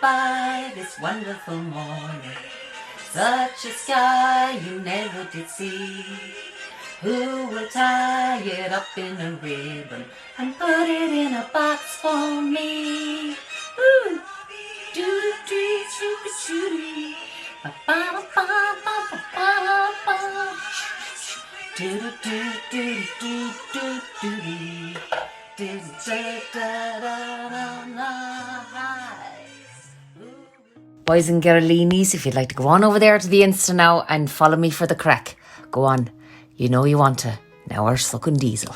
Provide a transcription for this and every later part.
By this wonderful morning, such a sky you never did see. Who will tie it up in a ribbon and put it in a box for me? Ooh, doo doo super shooty, ba ba ba ba ba ba ba, doo doo doo doo doo doo doo Boys and girlies, if you'd like to go on over there to the Insta now and follow me for the crack, go on. You know you want to. Now we're sucking diesel.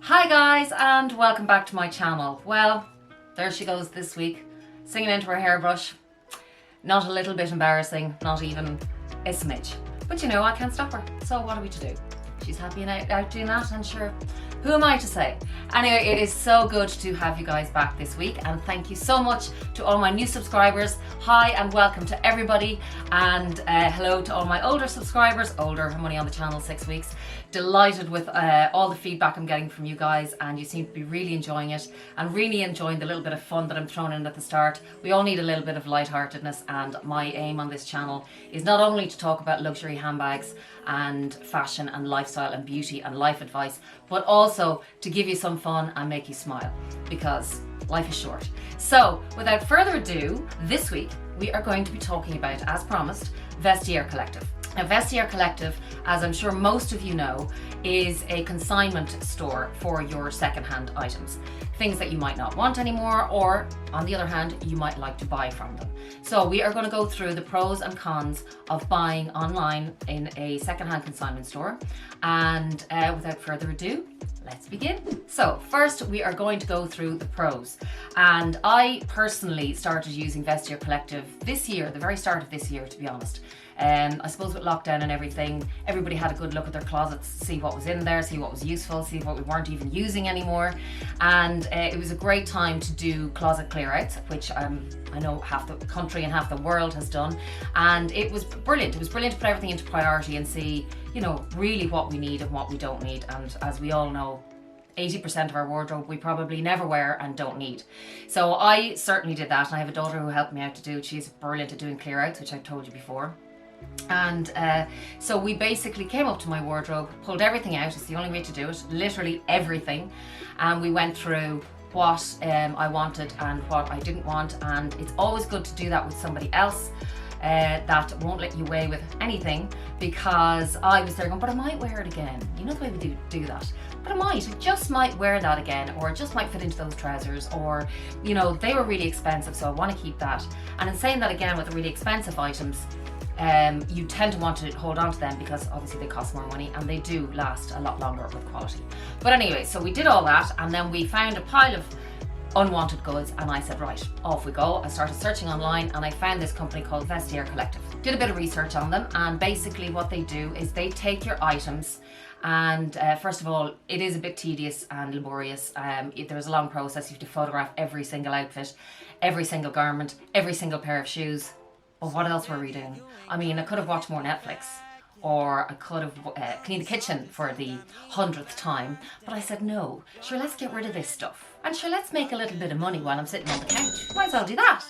Hi guys, and welcome back to my channel. Well, there she goes this week, singing into her hairbrush. Not a little bit embarrassing, not even a smidge. But you know, I can't stop her. So what are we to do? She's happy and out doing that, and sure, who am I to say? Anyway, it is so good to have you guys back this week, and thank you so much to all my new subscribers. Hi and welcome to everybody, and hello to all my older subscribers. Older, I'm only on the channel 6 weeks. Delighted with all the feedback I'm getting from you guys, and you seem to be really enjoying it and really enjoying the little bit of fun that I'm throwing in at the start. We all need a little bit of lightheartedness, and my aim on this channel is not only to talk about luxury handbags and fashion and lifestyle and beauty and life advice, but also to give you some fun and make you smile, because life is short. So without further ado, this week we are going to be talking about, as promised, Vestiaire Collective. Now, Vestiaire Collective, as I'm sure most of you know, is a consignment store for your secondhand items. Things that you might not want anymore, or on the other hand, you might like to buy from them. So we are going to go through the pros and cons of buying online in a secondhand consignment store. And without further ado, let's begin. So first we are going to go through the pros. And I personally started using Vestiaire Collective this year, the very start of this year, to be honest. I suppose with lockdown and everything, everybody had a good look at their closets, see what was in there, see what was useful, see what we weren't even using anymore. And it was a great time to do closet clear outs, which I know half the country and half the world has done. And it was brilliant. It was brilliant to put everything into priority and see, you know, really what we need and what we don't need. And as we all know, 80% of our wardrobe we probably never wear and don't need. So I certainly did that, and I have a daughter who helped me out to do it. She's brilliant at doing clear outs, which I've told you before. And so we basically came up to my wardrobe, pulled everything out. It's the only way to do it, literally everything. And we went through what I wanted and what I didn't want. And it's always good to do that with somebody else that won't let you away with anything, because I was there going, but I might wear it again. You know the way we do that. But I just might wear that again, or it just might fit into those trousers, or, you know, they were really expensive, so I want to keep that. And in saying that, again, with the really expensive items, you tend to want to hold on to them because obviously they cost more money and they do last a lot longer with quality. But anyway, so we did all that, and then we found a pile of unwanted goods, and I said, right, off we go. I started searching online, and I found this company called Vestiaire Collective. Did a bit of research on them, and basically what they do is they take your items, and first of all, it is a bit tedious and laborious. There's a long process. You have to photograph every single outfit, every single garment, every single pair of shoes. Well, what else were we doing? I mean, I could have watched more Netflix, or I could have cleaned the kitchen for the 100th time, but I said, no, sure, let's get rid of this stuff. And sure, let's make a little bit of money while I'm sitting on the couch. Might as well do that.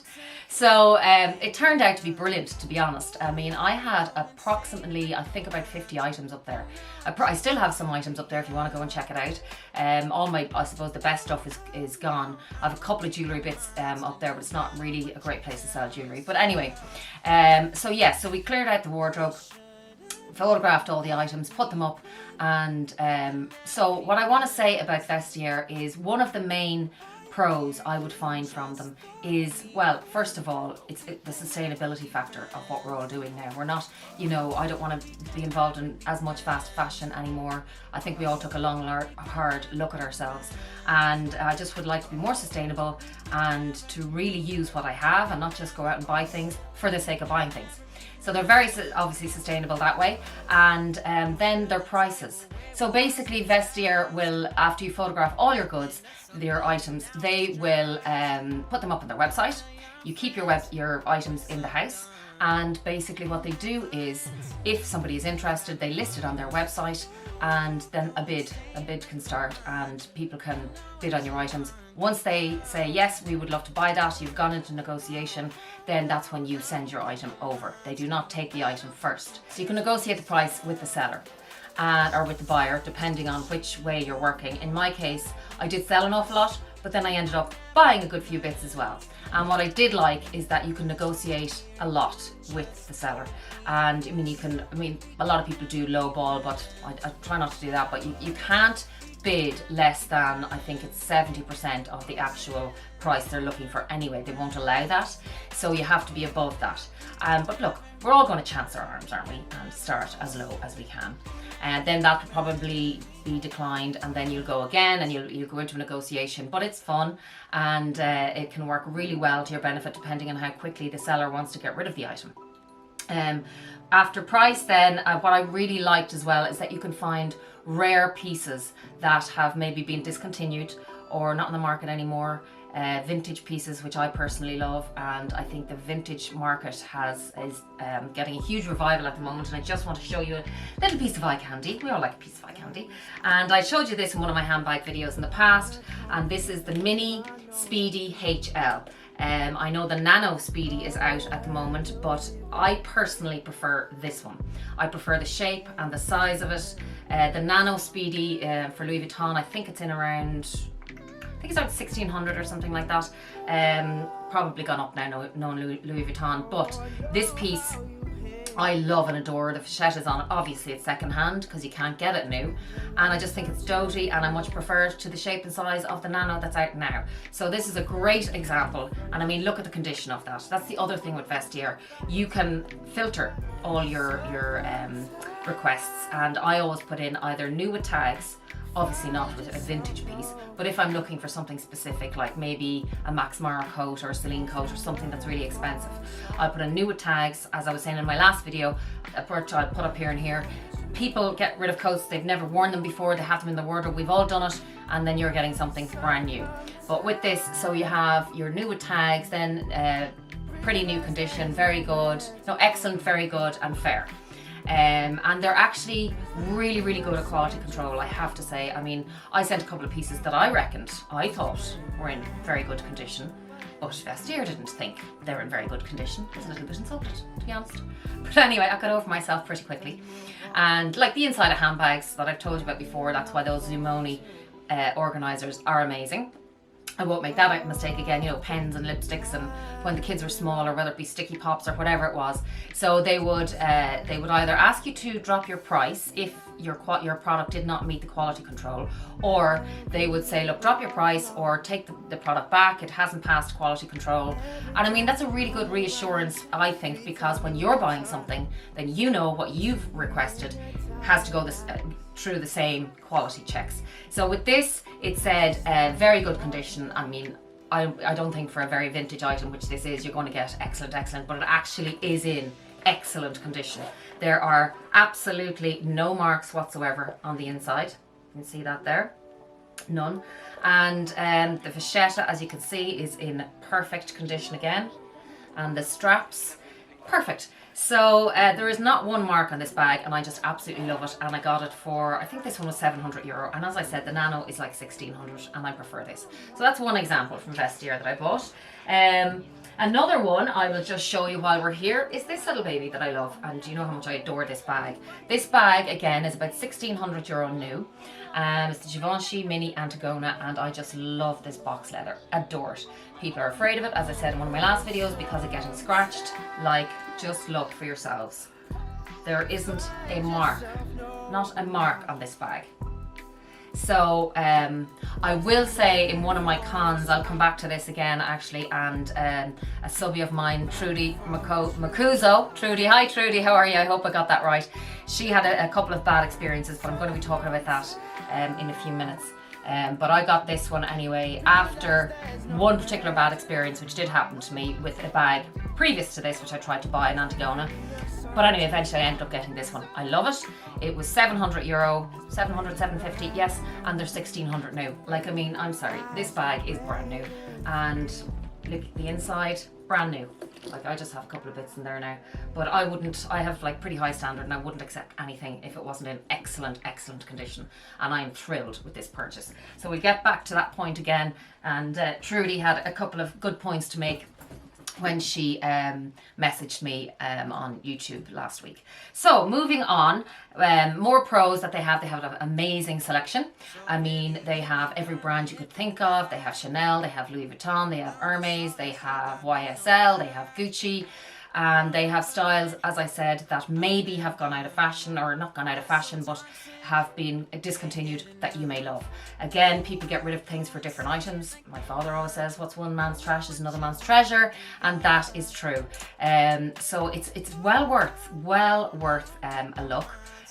So it turned out to be brilliant, to be honest. I mean, I had approximately, I think, about 50 items up there. I still have some items up there if you want to go and check it out. All my, I suppose, the best stuff is gone. I have a couple of jewellery bits up there, but it's not really a great place to sell jewellery. But anyway, so yeah, so we cleared out the wardrobe, photographed all the items, put them up, and so what I want to say about Vestiaire is one of the main pros I would find from them is, well, first of all, it's the sustainability factor of what we're all doing now. We're not, you know, I don't want to be involved in as much fast fashion anymore. I think we all took a long, hard look at ourselves, and I just would like to be more sustainable and to really use what I have and not just go out and buy things for the sake of buying things. So they're very obviously sustainable that way. And then their prices. So basically Vestiaire will, after you photograph all your goods, your items, they will put them up on their website. You keep your items in the house, And basically what they do is, if somebody is interested, they list it on their website, and then a bid can start and people can bid on your items. Once they say, yes, we would love to buy that, you've gone into negotiation, then that's when you send your item over. They do not take the item first. So you can negotiate the price with the seller or with the buyer, depending on which way you're working. In my case, I did sell an awful lot, but then I ended up buying a good few bits as well. And what I did like is that you can negotiate a lot with the seller. And I mean, a lot of people do low ball, but I try not to do that, but you can't bid less than, I think it's 70% of the actual price they're looking for anyway. They won't allow that, so you have to be above that. But look, we're all going to chance our arms, aren't we, and start as low as we can. And then that will probably be declined, and then you'll go again and you'll go into a negotiation. But it's fun, and it can work really well to your benefit depending on how quickly the seller wants to get rid of the item. After price then, what I really liked as well is that you can find rare pieces that have maybe been discontinued or not in the market anymore. Vintage pieces, which I personally love, and I think the vintage market is getting a huge revival at the moment. And I just want to show you a little piece of eye candy. We all like a piece of eye candy, and I showed you this in one of my handbag videos in the past, and this is the Mini Speedy HL. I know the Nano Speedy is out at the moment, but I personally prefer this one. I prefer the shape and the size of it. The Nano Speedy for Louis Vuitton, I think it's in around, I think it's around 1600 or something like that. Probably gone up now, knowing Louis Vuitton. But this piece I love and adore. The Vestiaire is on it. Obviously it's second hand because you can't get it new, and I just think it's doty, and I much prefer it to the shape and size of the Nano that's out now. So this is a great example, and I mean, look at the condition of that. That's the other thing with Vestiaire. You can filter all your requests, and I always put in either new with tags, obviously not with a vintage piece, but if I'm looking for something specific, like maybe a Max Mara coat or a Celine coat or something that's really expensive, I'll put a new with tags. As I was saying in my last video, which I'll put up here and here, people get rid of coats, they've never worn them before, they have them in the wardrobe, we've all done it, and then you're getting something brand new. But with this, so you have your new with tags, then pretty new condition, very good, no, excellent, very good, and fair. And they're actually really, really good at quality control, I have to say. I mean, I sent a couple of pieces that I thought were in very good condition, but Vestiaire didn't think they were in very good condition. I was a little bit insulted, to be honest. But anyway, I got over myself pretty quickly. And like the inside of handbags that I've told you about before, that's why those Zumoni organisers are amazing. I won't make that mistake again, you know, pens and lipsticks, and when the kids were smaller, whether it be sticky pops or whatever it was. So they would either ask you to drop your price if your product did not meet the quality control, or they would say, look, drop your price or take the product back, it hasn't passed quality control. And I mean, that's a really good reassurance, I think, because when you're buying something, then you know what you've requested has to go through the same quality checks. So with this, it said very good condition. I mean, I don't think for a very vintage item, which this is, you're going to get excellent, but it actually is in excellent condition. There are absolutely no marks whatsoever on the inside. You can see that there, none. And the vachetta, as you can see, is in perfect condition again, and the straps, perfect. So there is not one mark on this bag, and I just absolutely love it. And I got it for, I think this one was €700, and as I said, the Nano is like 1600, and I prefer this. So that's one example from Vestiaire that I bought. Another one I will just show you while we're here is this little baby that I love, and you know how much I adore this bag. This bag again is about €1,600 new. It's the Givenchy Mini Antigona, and I just love this box leather, adore it. People are afraid of it, as I said in one of my last videos, because of getting scratched. Like, just look for yourselves. There isn't a mark, not a mark on this bag. So I will say in one of my cons, I'll come back to this again actually, and a subby of mine, Trudy Macuso. Trudy, hi Trudy, how are you? I hope I got that right. She had a couple of bad experiences, but I'm going to be talking about that in a few minutes. But I got this one anyway after one particular bad experience which did happen to me with a bag previous to this, which I tried to buy in Antigona. But anyway, eventually I ended up getting this one. I love it. It was €700, 750, yes, and they're 1600 new. Like, I mean, I'm sorry, this bag is brand new, and look, the inside, brand new. Like I just have a couple of bits in there now, but I have like pretty high standard and I wouldn't accept anything if it wasn't in excellent condition, and I'm thrilled with this purchase. So we'll get back to that point again, and Trudy had a couple of good points to make when she messaged me on YouTube last week. So moving on, more pros that they have an amazing selection. I mean, they have every brand you could think of. They have Chanel, they have Louis Vuitton, they have Hermes, they have YSL, they have Gucci, and they have styles, as I said, that maybe have gone out of fashion, or not gone out of fashion, but have been discontinued, that you may love. Again, people get rid of things for different items. My father always says, what's one man's trash is another man's treasure, and that is true. So it's well worth a look.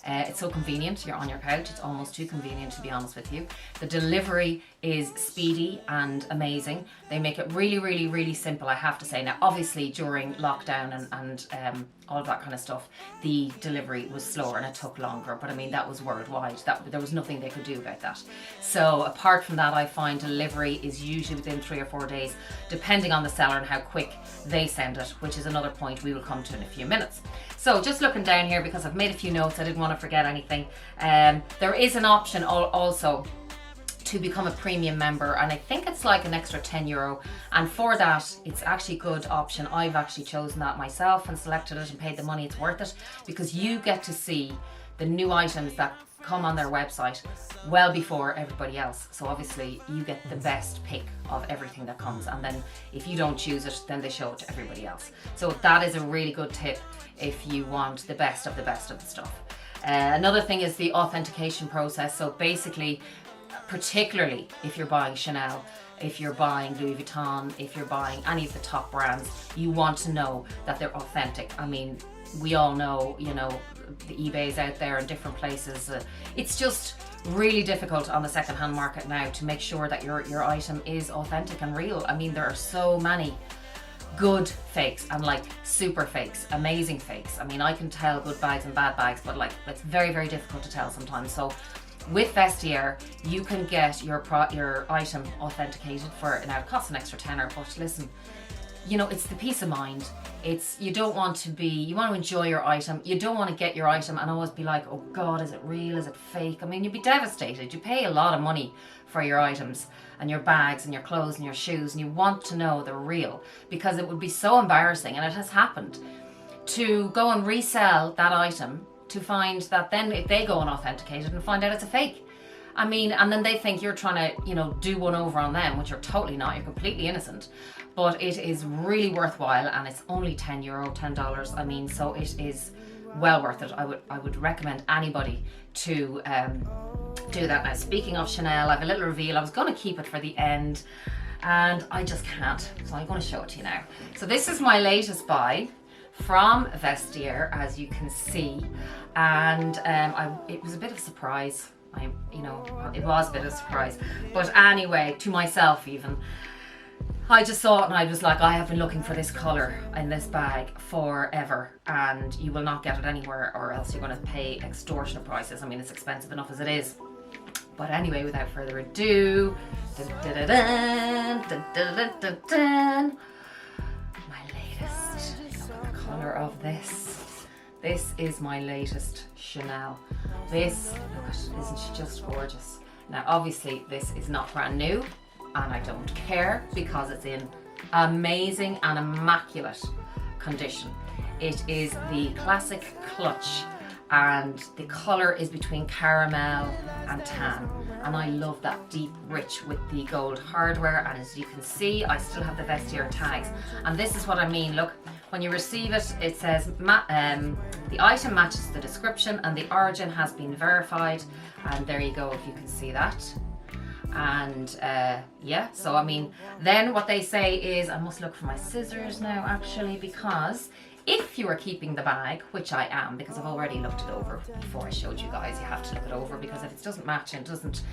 It's so convenient. You're on your couch. It's almost too convenient, to be honest with you. The delivery is speedy and amazing. They make it really simple, I have to say. Now, obviously, during lockdown and all of that kind of stuff, the delivery was slower and it took longer. But I mean, that was worldwide. There was nothing they could do about that. So apart from that, I find delivery is usually within 3 or 4 days, depending on the seller and how quick they send it, which is another point we will come to in a few minutes. So just looking down here, because I've made a few notes, I didn't want to forget anything. There is an option also to become a premium member, and I think it's like an extra €10, and for that it's actually a good option. I've actually chosen that myself and selected it and paid the money. It's worth it because you get to see the new items that come on their website well before everybody else. So obviously you get the best pick of everything that comes, and then if you don't choose it, then they show it to everybody else. So that is a really good tip if you want the best of the stuff. Another thing is the authentication process. So basically, particularly if you're buying Chanel, if you're buying Louis Vuitton, if you're buying any of the top brands, you want to know that they're authentic. I mean, we all know, you know, the eBays out there in different places. It's just really difficult on the second-hand market now to make sure that your item is authentic and real. I mean, there are so many good fakes and like super fakes, amazing fakes. I mean, I can tell good bags and bad bags, but like it's very difficult to tell sometimes. So with Vestiaire, you can get your item authenticated for, now it costs an extra tenner, but listen, you know, it's the peace of mind. You want to enjoy your item. You don't want to get your item and always be like, oh God, is it real? Is it fake? I mean, you'd be devastated. You pay a lot of money for your items and your bags and your clothes and your shoes, and you want to know they're real, because it would be so embarrassing, and it has happened, to go and resell that item, to find that then if they go and authenticate it and find out it's a fake. I mean, and then they think you're trying to, you know, do one over on them, which you're totally not. You're completely innocent. But it is really worthwhile, and it's only €10, $10. I mean, so it is well worth it. I would recommend anybody to do that. Now, speaking of Chanel, I have a little reveal. I was going to keep it for the end, and I just can't. So I'm going to show it to you now. So this is my latest buy from Vestiaire, as you can see, and it was a bit of a surprise. It was a bit of a surprise, but anyway, to myself even. I just saw it and I was like, I have been looking for this colour in this bag forever, and you will not get it anywhere, or else you're going to pay extortionate prices. I mean, it's expensive enough as it is. But anyway, without further ado, my latest, look at the colour of this. This is my latest Chanel. This, look at, isn't she just gorgeous? Now, obviously, this is not brand new, and I don't care because it's in amazing and immaculate condition. It is the classic clutch, and the colour is between caramel and tan, and I love that deep rich with the gold hardware. And as you can see, I still have the Vestiaire tags, and this is what I mean. Look, when you receive it, it says the item matches the description and the origin has been verified, and there you go, if you can see that. And yeah, so I mean, then what they say is, I must look for my scissors now actually, because if you are keeping the bag, which I am, because I've already looked it over before I showed you guys, you have to look it over, because if it doesn't match and doesn't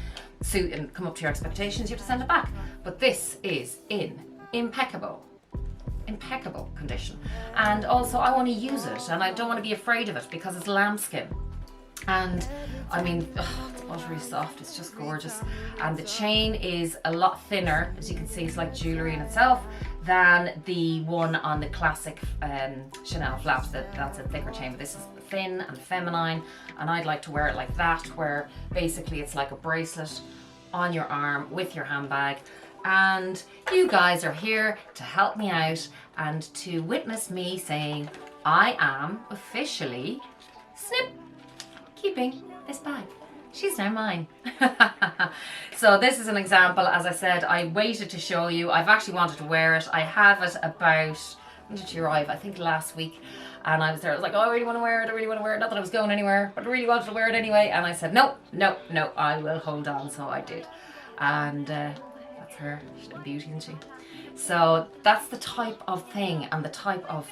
suit and come up to your expectations, you have to send it back. But this is in impeccable condition, and also I want to use it, and I don't want to be afraid of it because it's lambskin. And I mean, it's buttery soft, it's just gorgeous. And the chain is a lot thinner, as you can see. It's like jewellery in itself. than the one on the classic Chanel flaps. That's a thicker chain, but this is thin and feminine, and I'd like to wear it like that, where basically it's like a bracelet on your arm with your handbag. And you guys are here to help me out and to witness me saying I am officially, snip, keeping this bag. She's now mine. So this is an example. As I said, I waited to show you. I've actually wanted to wear it. I have it about, when did she arrive? I think last week. And I was there, I was like, oh, I really want to wear it. I really want to wear it. Not that I was going anywhere, but I really wanted to wear it anyway. And I said, no, I will hold on. So I did. And that's her. She's a beauty, isn't she? So that's the type of thing and the type of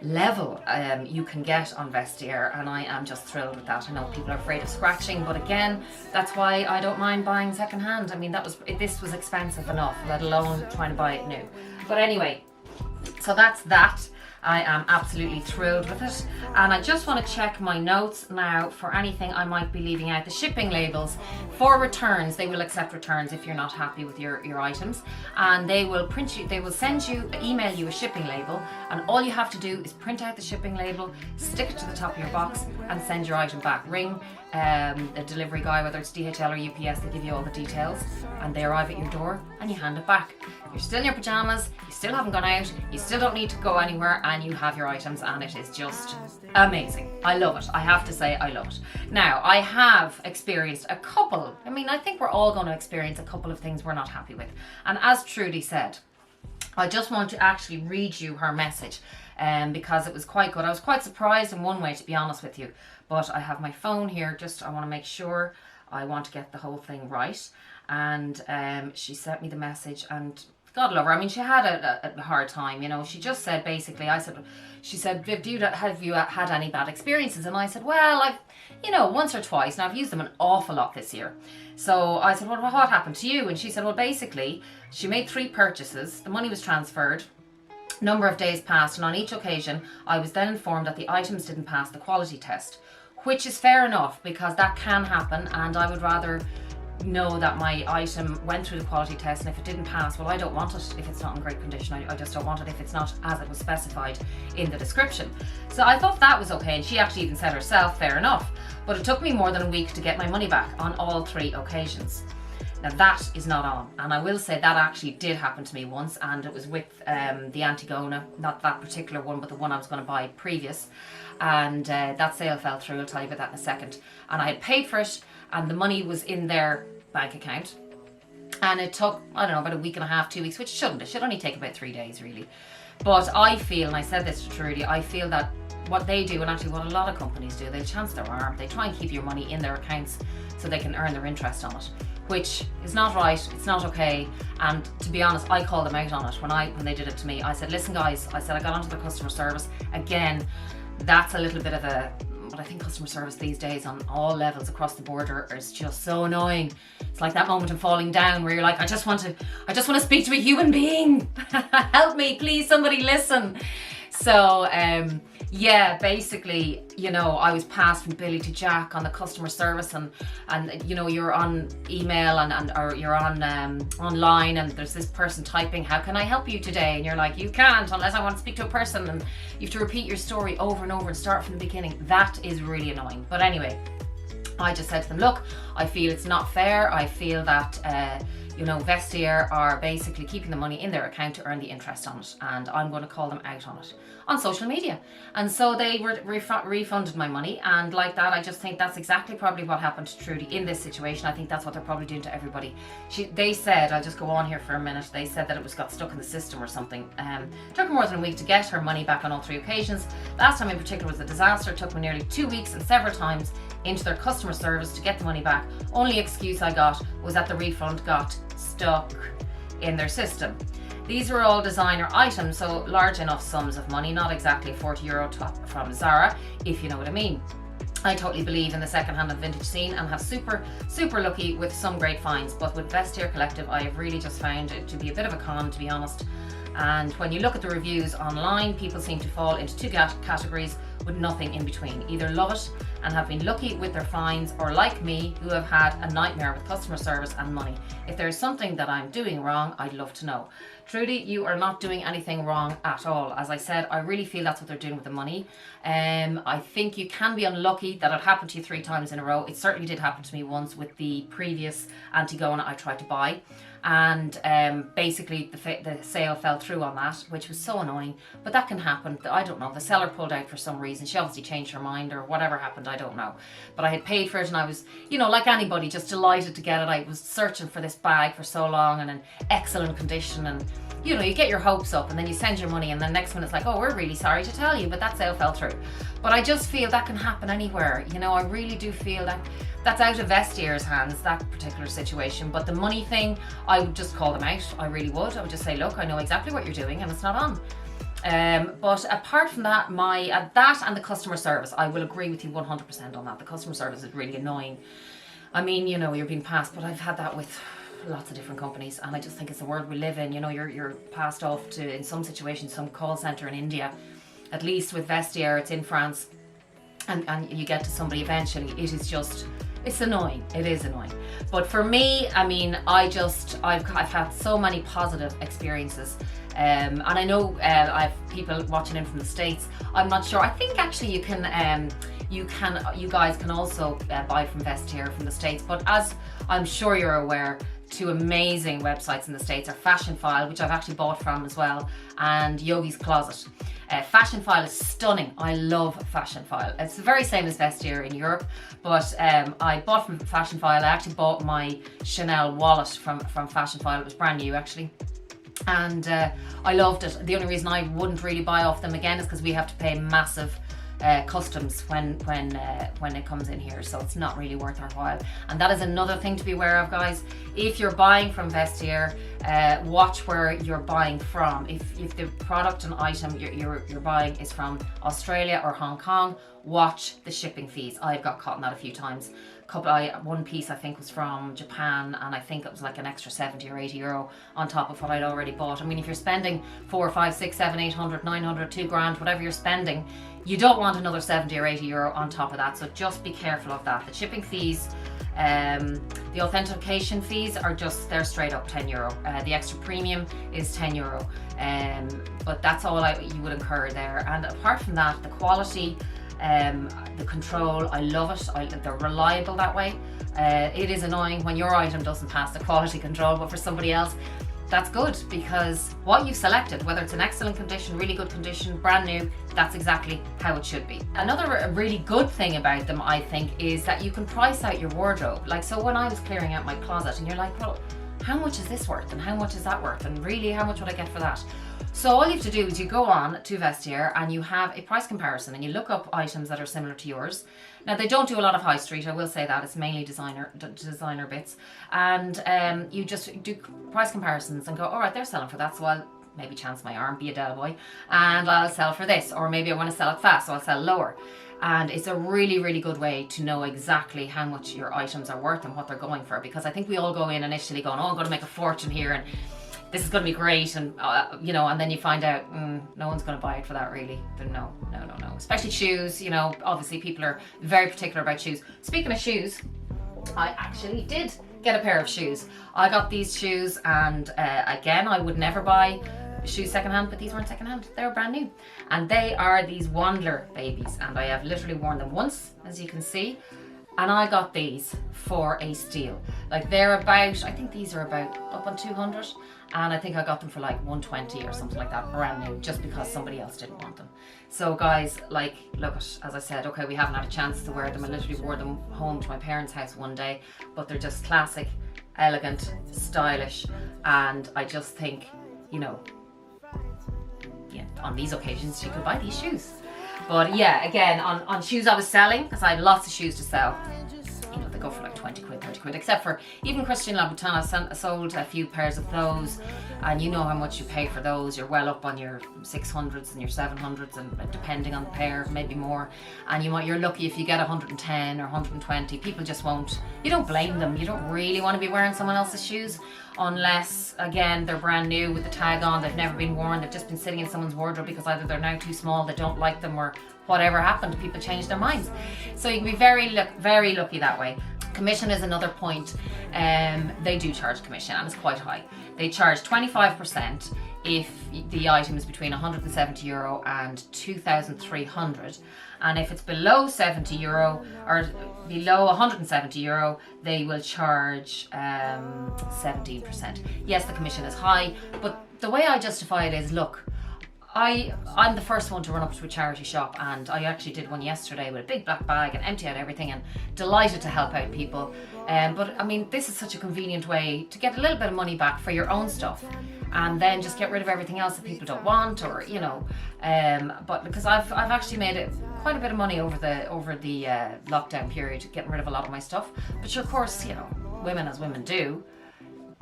level you can get on Vestiaire, and I am just thrilled with that. I know people are afraid of scratching, but again, that's why I don't mind buying second hand. I mean, this was expensive enough, let alone trying to buy it new. But anyway, so that's that. I am absolutely thrilled with it, and I just want to check my notes now for anything I might be leaving out. The shipping labels for returns, they will accept returns if you're not happy with your items, and they will email you a shipping label, and all you have to do is print out the shipping label, stick it to the top of your box, and send your item back. Ring a delivery guy, whether it's DHL or UPS, they give you all the details, and they arrive at your door and you hand it back. You're still in your pajamas, you still haven't gone out, you still don't need to go anywhere, and you have your items, and it is just amazing. I love it. I have to say, I love it. Now, I have experienced a couple, I think we're all going to experience a couple of things we're not happy with. And as Trudy said, I just want to actually read you her message because it was quite good. I was quite surprised in one way, to be honest with you, but I have my phone here, I want to make sure I want to get the whole thing right. And she sent me the message, and God love her. She had a hard time, She just said, basically, she said, Viv, have you had any bad experiences? And I said, well, I've, once or twice, and I've used them an awful lot this year. So I said, well, what happened to you? And she said, well, basically, she made 3 purchases. The money was transferred. Number of days passed, and on each occasion, I was then informed that the items didn't pass the quality test, which is fair enough, because that can happen, and I would rather know that my item went through the quality test, and if it didn't pass, well, I don't want it if it's not in great condition. I just don't want it if it's not as it was specified in the description. So I thought that was okay, and she actually even said herself, fair enough. But it took me more than a week to get my money back on all 3 occasions. Now that is not on, and I will say that actually did happen to me once, and it was with the Antigona, not that particular one, but the one I was going to buy previous, and that sale fell through. I'll tell you about that in a second. And I had paid for it, and the money was in their bank account, and it took, I don't know, about a week and a half, 2 weeks, which shouldn't. It should only take about 3 days, really. But I feel, and I said this to Trudy, I feel that what they do, and actually what a lot of companies do, they chance their arm. They try and keep your money in their accounts so they can earn their interest on it, which is not right. It's not okay. And to be honest, I called them out on it when they did it to me. I said, listen guys, I got onto the customer service. Again, that's a little bit of but I think customer service these days on all levels across the border is just so annoying. It's like that moment of falling down where you're like, I just want to speak to a human being. Help me, please, somebody listen. So yeah, basically, I was passed from Billy to Jack on the customer service, and you're on email or you're on online, and there's this person typing, how can I help you today? And you're like, you can't unless I want to speak to a person, and you have to repeat your story over and over and start from the beginning. That is really annoying. But anyway, I just said to them, look, I feel it's not fair. I feel that Vestiaire are basically keeping the money in their account to earn the interest on it, and I'm going to call them out on it on social media. And so they refunded my money, and like that, I just think that's exactly probably what happened to Trudy in this situation. I think that's what they're probably doing to everybody. They said, I'll just go on here for a minute, they said that it got stuck in the system or something. Took her more than a week to get her money back on all 3 occasions. Last time in particular was a disaster. It took me nearly 2 weeks and several times into their customer service to get the money back. Only excuse I got was that the refund got stuck in their system. These were all designer items, so large enough sums of money, not exactly a €40 top from Zara, if you know what I mean. I totally believe in the second-hand and vintage scene and have super lucky with some great finds, but with Vestiaire Collective I have really just found it to be a bit of a con, to be honest. And when you look at the reviews online, people seem to fall into 2 categories with nothing in between. Either love it and have been lucky with their finds, or like me, who have had a nightmare with customer service and money. If there is something that I'm doing wrong, I'd love to know. Trudy, you are not doing anything wrong at all. As I said, I really feel that's what they're doing with the money. I think you can be unlucky that it happened to you 3 times in a row. It certainly did happen to me once with the previous Antigona I tried to buy. And basically the sale fell through on that, which was so annoying, but that can happen. I don't know, the seller pulled out for some reason. She obviously changed her mind or whatever happened, I don't know, but I had paid for it and I was, you know, like anybody, just delighted to get it. I was searching for this bag for so long and in excellent condition, and you know, you get your hopes up and then you send your money and then next minute it's like, oh, we're really sorry to tell you, but that sale fell through. But I just feel that can happen anywhere, you know. I really do feel that that's out of Vestiaire's hands, that particular situation. But the money thing, I would just call them out. I really would. I would just say, look, I know exactly what you're doing and it's not on. But apart from that, that and the customer service, I will agree with you 100% on that. The customer service is really annoying. I mean, you know, you're being passed, but I've had that with lots of different companies, and I just think it's the world we live in. You know, you're passed off to, in some situations, some call center in India. At least with Vestiaire, it's in France, and you get to somebody eventually. It is just, it's annoying. It is annoying. But for me, I mean, I've had so many positive experiences. And I know I've people watching in from the States. I'm not sure. I think actually you guys can also buy from Vestiaire from the States. But as I'm sure you're aware, 2 amazing websites in the States are Fashionphile, which I've actually bought from as well, and Yogi's Closet. Fashionphile is stunning. I love Fashionphile. It's the very same as Vestiaire in Europe, but I bought from Fashionphile. I actually bought my Chanel wallet from Fashionphile. It was brand new actually. And I loved it. The only reason I wouldn't really buy off them again is because we have to pay massive customs when it comes in here, so it's not really worth our while. And that is another thing to be aware of, guys. If you're buying from Vestiaire, watch where you're buying from. If the product and item you're buying is from Australia or Hong Kong, watch the shipping fees. I've got caught in that a few times. One piece I think was from Japan, and I think it was like an extra 70 or 80 euro on top of what I'd already bought. I mean, if you're spending 4, 5, 6, 7, 800, 900, 2 grand, whatever you're spending, you don't want another 70 or 80 euro on top of that. So just be careful of that. The shipping fees, the authentication fees are just, they're straight up 10 euro. The extra premium is 10 euro. But that's all you would incur there. And apart from that, the quality, the control, I love it. They're reliable that way. It is annoying when your item doesn't pass the quality control, but for somebody else, that's good, because what you've selected, whether it's in excellent condition, really good condition, brand new, that's exactly how it should be. Another really good thing about them, I think, is that you can price out your wardrobe. Like, so when I was clearing out my closet and you're like, well, how much is this worth and how much is that worth, and really how much would I get for that? So all you have to do is you go on to Vestiaire and you have a price comparison and you look up items that are similar to yours. Now, they don't do a lot of high street, I will say that. It's mainly designer bits. And you just do price comparisons and go, all right, they're selling for that, so I'll maybe chance my arm, be a Del Boy, and I'll sell for this. Or maybe I want to sell it fast, so I'll sell lower. And it's a really, really good way to know exactly how much your items are worth and what they're going for. Because I think we all go in initially going, oh, I'm going to make a fortune here and this is going to be great, and you know, and then you find out no one's going to buy it for that really. No. Especially shoes, you know, obviously people are very particular about shoes. Speaking of shoes, I actually did get a pair of shoes. I got these shoes, and again, I would never buy shoes secondhand, but these weren't secondhand, they were brand new. And they are these Wandler babies, and I have literally worn them once, as you can see. And I got these for a steal. Like, they're about, I think these are about up on 200, and I think I got them for like 120 or something like that, brand new, just because somebody else didn't want them. So guys, like, look, as I said, okay, we haven't had a chance to wear them. I literally wore them home to my parents' house one day, but they're just classic, elegant, stylish, and I just think, you know, yeah, on these occasions you could buy these shoes. But yeah, again, on shoes I was selling, because I had lots of shoes to sell. You know, they go for like 20 quid, 30 quid, except for even Christian Louboutin. I sold a few pairs of those, and you know how much you pay for those. You're well up on your 600s and your 700s, and depending on the pair, maybe more. And you're lucky if you get 110 or 120. People just won't, you don't blame them. You don't really want to be wearing someone else's shoes, unless, again, they're brand new with the tag on, they've never been worn, they've just been sitting in someone's wardrobe because either they're now too small, they don't like them, or whatever happened, people change their minds. So you can be very lucky that way. Commission is another point. They do charge commission, and it's quite high. They charge 25% if the item is between €170 and 2,300, and if it's below €70 or below €170, they will charge 17%. Yes, the commission is high, but the way I justify it is, look, I'm the first one to run up to a charity shop, and I actually did one yesterday with a big black bag and empty out everything, and delighted to help out people. But I mean, this is such a convenient way to get a little bit of money back for your own stuff, and then just get rid of everything else that people don't want, or you know. But because I've actually made it quite a bit of money over the lockdown period, getting rid of a lot of my stuff. But sure, of course, you know, women as women do,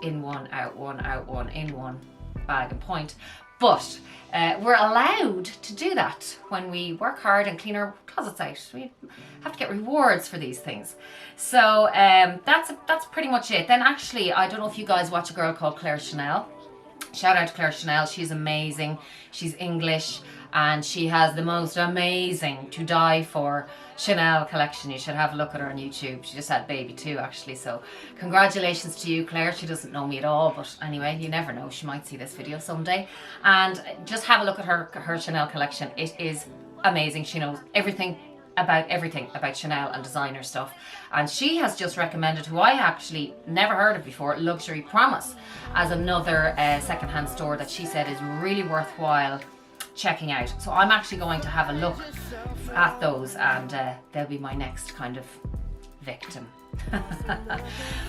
in one, out one, out one, in one, bag and point. But we're allowed to do that when we work hard and clean our closets out. We have to get rewards for these things. So that's pretty much it. Then actually, I don't know if you guys watch a girl called Claire Chanel. Shout out to Claire Chanel. She's amazing. She's English, and she has the most amazing to die for Chanel collection. You should have a look at her on YouTube. She just had baby too, actually. So congratulations to you, Claire. She doesn't know me at all, but anyway, you never know. She might see this video someday. And just have a look at her Chanel collection. It is amazing. She knows everything about Chanel and designer stuff. And she has just recommended, who I actually never heard of before, Luxury Promise, as another secondhand store that she said is really worthwhile checking out. So I'm actually going to have a look at those, and they'll be my next kind of victim.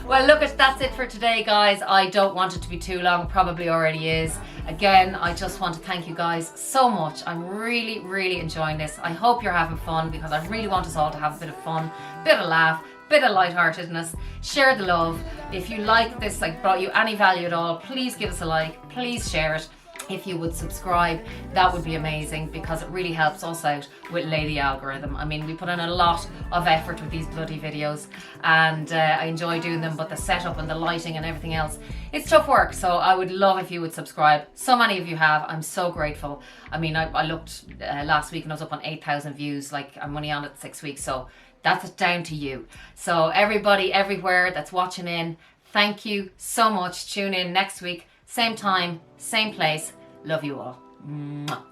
Well, look, that's it for today, guys. I don't want it to be too long, probably already is. Again, I just want to thank you guys so much. I'm really enjoying this. I hope you're having fun, because I really want us all to have a bit of fun, bit of laugh, bit of lightheartedness. Share the love. If you like this, like, brought you any value at all, please give us a like, please share it. If you would subscribe, that would be amazing, because it really helps us out with Lady Algorithm. I mean, we put in a lot of effort with these bloody videos, and I enjoy doing them, but the setup and the lighting and everything else, it's tough work. So I would love if you would subscribe. So many of you have. I'm so grateful. I mean, I looked last week and I was up on 8,000 views. Like, I'm only on it 6 weeks, so that's down to you. So everybody everywhere that's watching in, thank you so much. Tune in next week, same time, same place. Love you all. Mwah.